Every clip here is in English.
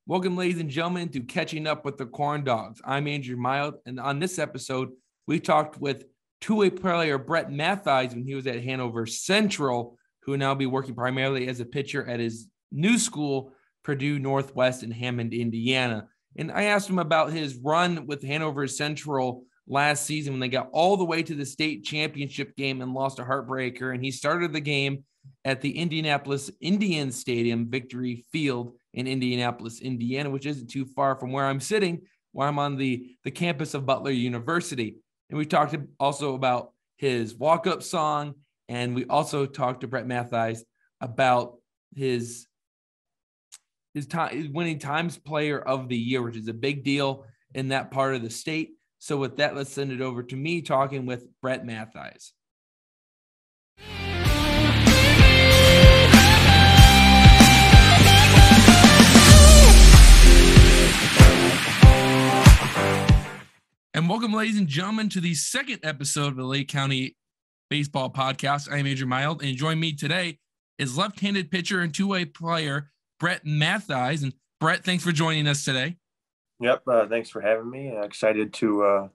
Welcome, ladies and gentlemen, to Catching Up with the Corn Dogs. I'm Andrew Mild, and on this episode, we talked with two-way player Bret Matthys when he was at Hanover Central, who will now be working primarily as a pitcher at his new school, Purdue Northwest in Hammond, Indiana. And I asked him about his run with Hanover Central last season when they got all the way to the state championship game and lost a heartbreaker. And he started the game at the Indianapolis Indians Stadium, Victory Field in Indianapolis, Indiana, which isn't too far from where I'm sitting, where I'm on the campus of Butler University. And we talked also about his walk-up song, and we also talked to Bret Matthys about his winning Times Player of the Year, which is a big deal in that part of the state. So with that, let's send it over to me talking with Bret Matthys. And welcome, ladies and gentlemen, to the second episode of the Lake County Baseball Podcast. I am Andrew Mild, and joining me today is left-handed pitcher and two-way player Bret Matthys. And Bret, thanks for joining us today. Yep, thanks for having me. Excited to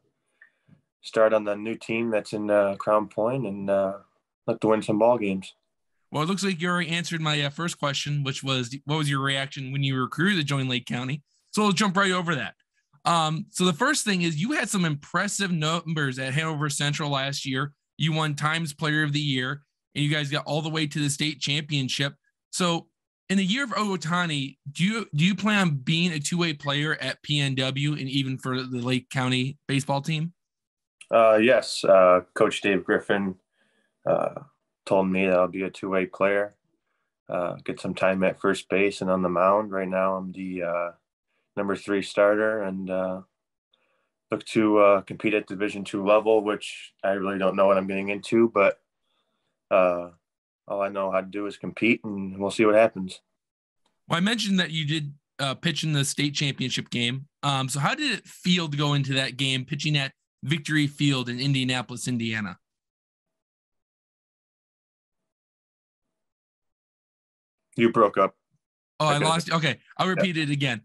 start on the new team that's in Crown Point and look to win some ball games. Well, it looks like you already answered my first question, which was, what was your reaction when you were recruited to join Lake County? So we'll jump right over that. So the first thing is you had some impressive numbers at Hanover Central last year. You won Times Player of the Year, and you guys got all the way to the state championship. So in the year of Ohtani, do you plan on being a two-way player at PNW and even for the Lake County baseball team? Yes. Coach Dave Griffin told me that I'll be a two-way player, get some time at first base and on the mound. Right now I'm the number 3 starter and look to compete at Division II level, which I really don't know what I'm getting into, but all I know how to do is compete, and we'll see what happens. Well, I mentioned that you did pitch in the state championship game. So how did it feel to go into that game pitching at Victory Field in Indianapolis, Indiana? You broke up. Oh, I lost you. Okay, I'll repeat it again.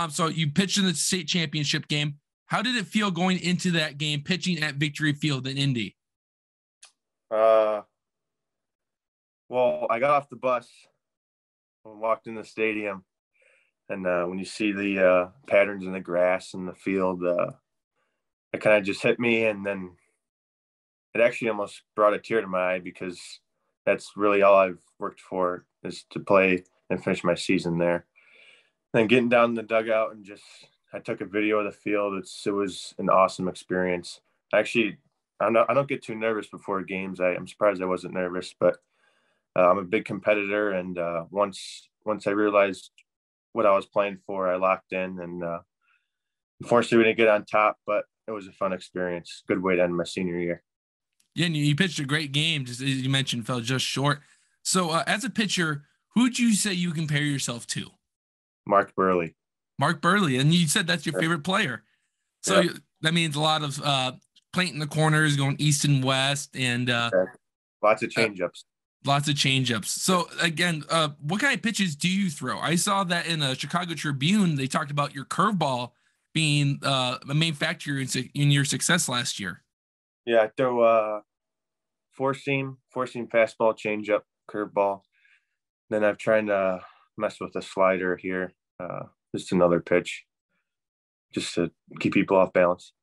So you pitched in the state championship game. How did it feel going into that game, pitching at Victory Field in Indy? Well, I got off the bus and walked in the stadium, and when you see the patterns in the grass and the field, it kind of just hit me, and then it actually almost brought a tear to my eye because that's really all I've worked for, is to play and finish my season there. Then getting down in the dugout and I took a video of the field. It was an awesome experience. Actually, I don't get too nervous before games. I'm surprised I wasn't nervous, but I'm a big competitor. And once I realized what I was playing for, I locked in. And unfortunately, we didn't get on top, but it was a fun experience. Good way to end my senior year. Yeah, and you pitched a great game, just as you mentioned, fell just short. So as a pitcher, who would you say you compare yourself to? Mark Burley. Mark Burley, and you said that's your favorite player. So yeah. That means a lot of planting the corners, going east and west, and lots of changeups. Lots of changeups. So again, what kind of pitches do you throw? I saw that in a Chicago Tribune, they talked about your curveball being a main factor in your success last year. Yeah, I throw four-seam fastball, changeup, curveball. Then I've tried to mess with a slider here, just another pitch, just to keep people off balance.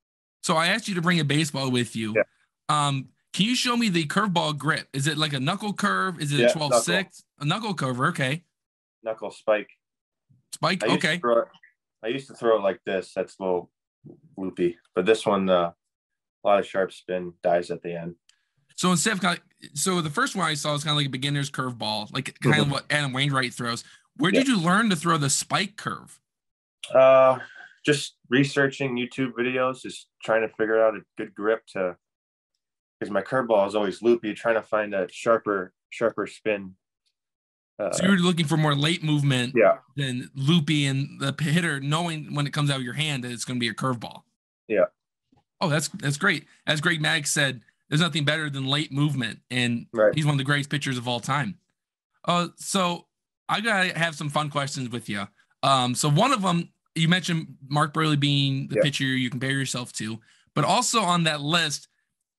So I asked you to bring a baseball with you. Yeah. Can you show me the curveball grip? Is it like a knuckle curve? Is it a 12-6? A knuckle curve, okay. Knuckle spike. Spike, okay. I used to throw it like this. That's a little loopy. But this one, a lot of sharp spin, dies at the end. So instead of so the first one I saw was kind of like a beginner's curveball, like kind of what Adam Wainwright throws. Where did you learn to throw the spike curve? Just researching YouTube videos, just trying to figure out a good grip because my curveball is always loopy, trying to find a sharper spin. So you were looking for more late movement than loopy, and the hitter knowing when it comes out of your hand that it's going to be a curveball. Yeah. Oh, that's great. As Greg Maddox said, there's nothing better than late movement, and he's one of the greatest pitchers of all time. So I gotta have some fun questions with you. So one of them, you mentioned Mark Burley being the pitcher you compare yourself to, but also on that list,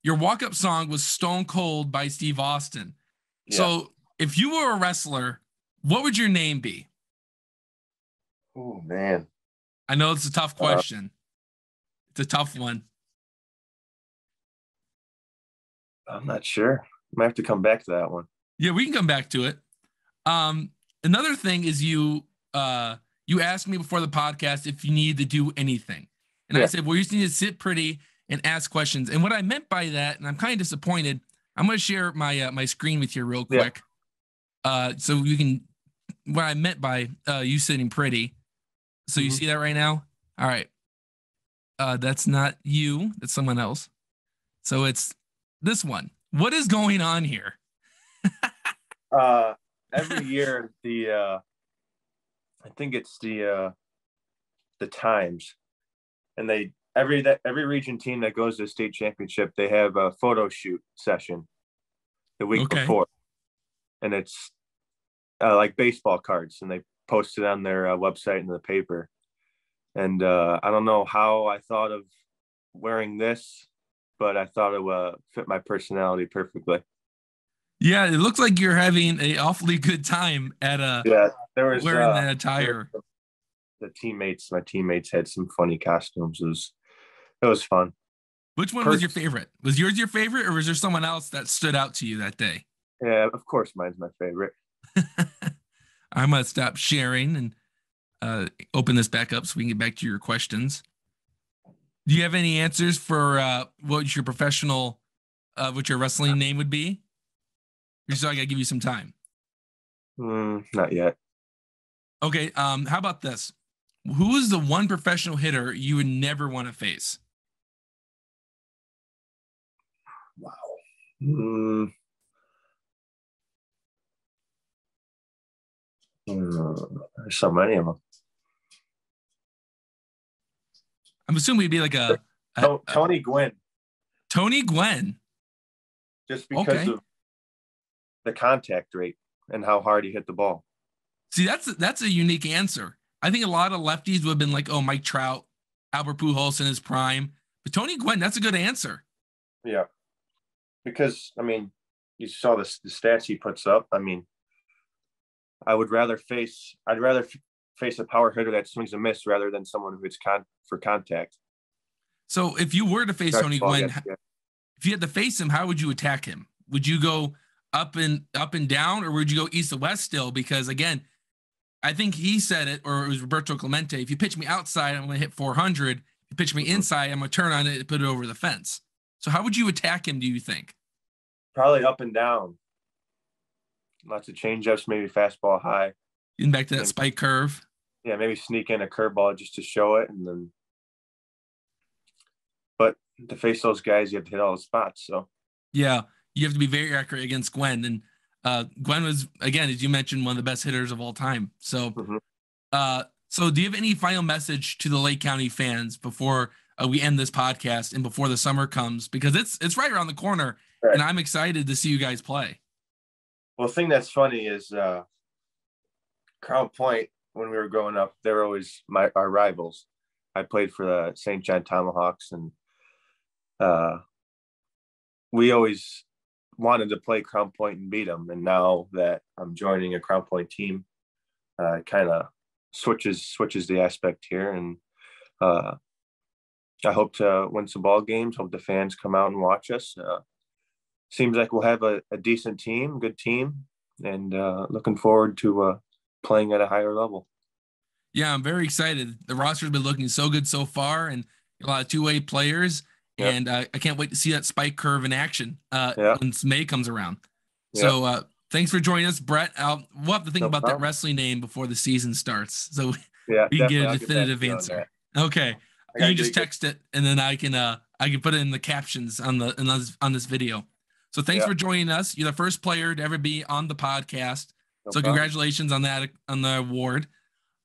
your walk-up song was Stone Cold by Steve Austin. Yeah. So if you were a wrestler, what would your name be? Oh, man. I know it's a tough question. It's a tough one. I'm not sure. I might have to come back to that one. Yeah, we can come back to it. Another thing is you asked me before the podcast if you need to do anything. And I said, well, you just need to sit pretty and ask questions. And what I meant by that, and I'm kind of disappointed, I'm going to share my my screen with you real quick. So you can, what I meant by you sitting pretty. So you see that right now? All right. That's not you. That's someone else. So it's this one. What is going on here? Every year, I think it's the Times, and every region team that goes to the state championship, they have a photo shoot session the week before, and it's like baseball cards, and they post it on their website and the paper. And I don't know how I thought of wearing this, but I thought it would fit my personality perfectly. Yeah, it looks like you're having an awfully good time at there was wearing that attire. My teammates had some funny costumes. It was fun. Which one was your favorite? Was yours your favorite, or was there someone else that stood out to you that day? Yeah, of course, mine's my favorite. I'm gonna stop sharing and open this back up so we can get back to your questions. Do you have any answers for what your professional, what your wrestling name would be? Or so I gotta give you some time. Not yet. Okay. How about this? Who is the one professional hitter you would never want to face? Wow. There's so many of them. I'm assuming it'd be like Tony Gwynn. Tony Gwynn. Just because of the contact rate and how hard he hit the ball. See, that's a unique answer. I think a lot of lefties would have been like, oh, Mike Trout, Albert Pujols in his prime. But Tony Gwynn, that's a good answer. Yeah. Because, I mean, you saw the stats he puts up. I mean, I'd rather face a power hitter that swings and miss rather than someone who hits for contact. So if you were to face Tony Gwynn, if you had to face him, how would you attack him? Would you go up and down, or would you go east to west still? Because again, I think he said it, or it was Roberto Clemente. If you pitch me outside, I'm going to hit 400. If you pitch me inside, I'm going to turn on it and put it over the fence. So how would you attack him, do you think? Probably up and down. Lots of changeups, maybe fastball high. Getting back to that spike curve. Yeah, maybe sneak in a curveball just to show it, and then. But to face those guys, you have to hit all the spots. So. Yeah, you have to be very accurate against Gwynn, and Gwynn was, again, as you mentioned, one of the best hitters of all time. So, so do you have any final message to the Lake County fans before we end this podcast and before the summer comes? Because it's right around the corner, and I'm excited to see you guys play. Well, the thing that's funny is Crown Point, when we were growing up, they were always our rivals. I played for the St. John Tomahawks, and we always wanted to play Crown Point and beat them. And now that I'm joining a Crown Point team, it kind of switches the aspect here. And I hope to win some ball games. Hope the fans come out and watch us. Seems like we'll have a decent team, good team, and looking forward to playing at a higher level. Yeah, I'm very excited. The roster's been looking so good so far, and a lot of two-way players. Yep. And I can't wait to see that spike curve in action when May comes around. Yep. So thanks for joining us, Bret. We'll have to think about that wrestling name before the season starts, so we can get a definitive answer. Okay, you can just text it, and then I can put it in the captions on this video. So thanks for joining us. You're the first player to ever be on the podcast. So congratulations on that, on the award.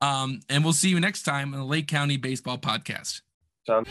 And we'll see you next time on the Lake County Baseball Podcast. Sounds